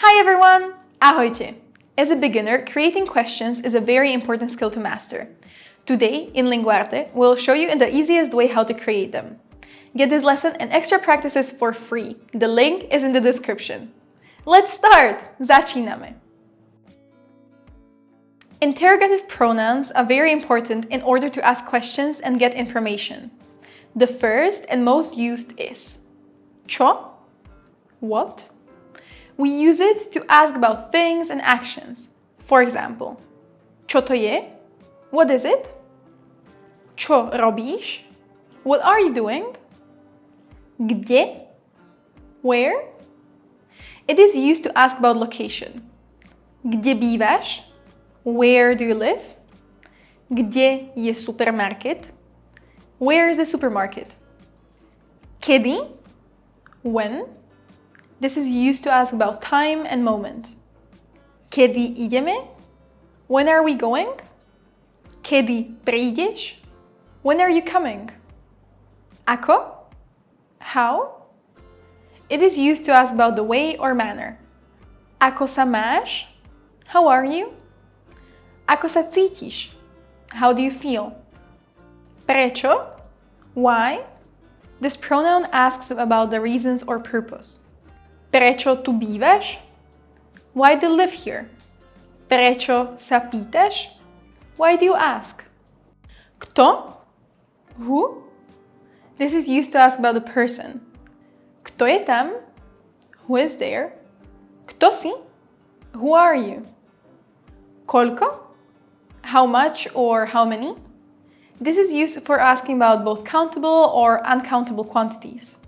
Hi everyone! Ahojte! As a beginner, creating questions is a very important skill to master. Today, in Linguarte, we'll show you in the easiest way how to create them. Get this lesson and extra practices for free. The link is in the description. Let's start! Začíname! Interrogative pronouns are very important in order to ask questions and get information. The first and most used is čo? What? We use it to ask about things and actions. For example, čo to je? What is it? Čo robíš? What are you doing? Kde? Where? It is used to ask about location. Kde bývaš? Where do you live? Kde je supermarket? Where is the supermarket? Kedy? When? This is used to ask about time and moment. Kedy ideme? When are we going? Kedy prídeš? When are you coming? Ako? How? It is used to ask about the way or manner. Ako sa máš? How are you? Ako sa cítiš? How do you feel? Prečo? Why? This pronoun asks about the reasons or purpose. Prečo tu bývaš? Why do you live here? Prečo sa pýtaš? Why do you ask? Kto? Who? This is used to ask about the person. Kto je tam? Who is there? Kto si? Who are you? Koľko? How much or how many? This is used for asking about both countable or uncountable quantities.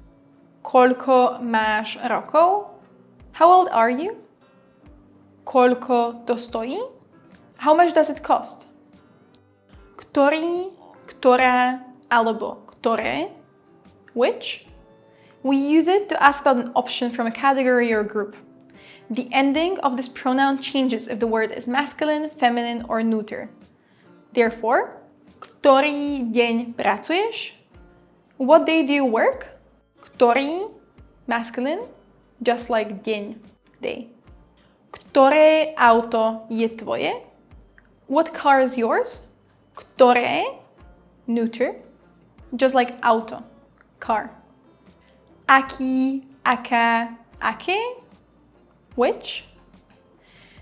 Koľko máš rokov? How old are you? Koľko to stojí? How much does it cost? Ktorý, ktorá, alebo ktoré? Which? We use it to ask about an option from a category or group. The ending of this pronoun changes if the word is masculine, feminine, or neuter. Therefore, ktorý deň pracuješ? What day do you work? Ktorý, masculine, just like deň, day. Ktoré auto je tvoje? What car is yours? Ktoré, neuter, just like auto, car. Aký, aká, aké? Which?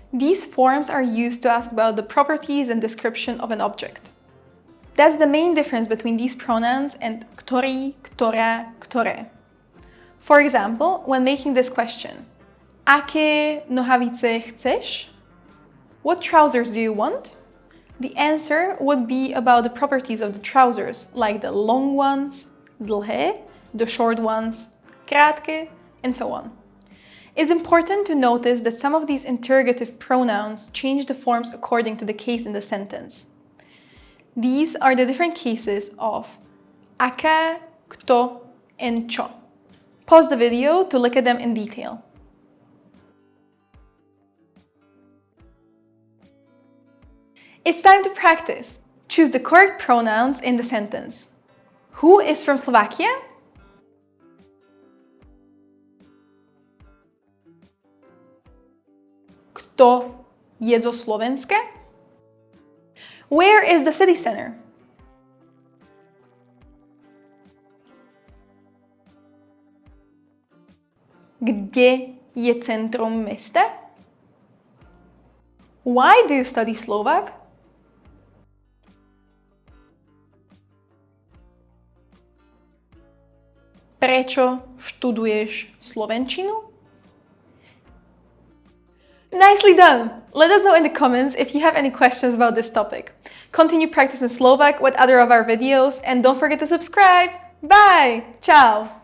These forms are used to ask about the properties and description of an object. That's the main difference between these pronouns and ktorý, ktorá, ktoré. For example, when making this question, aké nohavice chceš? What trousers do you want? The answer would be about the properties of the trousers, like the long ones, dlhé, the short ones, krátke, and so on. It's important to notice that some of these interrogative pronouns change the forms according to the case in the sentence. These are the different cases of aká, kto, and čo. Pause the video to look at them in detail. It's time to practice. Choose the correct pronouns in the sentence. Who is from Slovakia? Kto je zo Slovenska? Where is the city center? Kde je centrum mesta? Why do you study Slovak? Prečo študuješ slovenčinu? Nicely done! Let us know in the comments if you have any questions about this topic. Continue practicing Slovak with other of our videos and don't forget to subscribe! Bye! Ciao!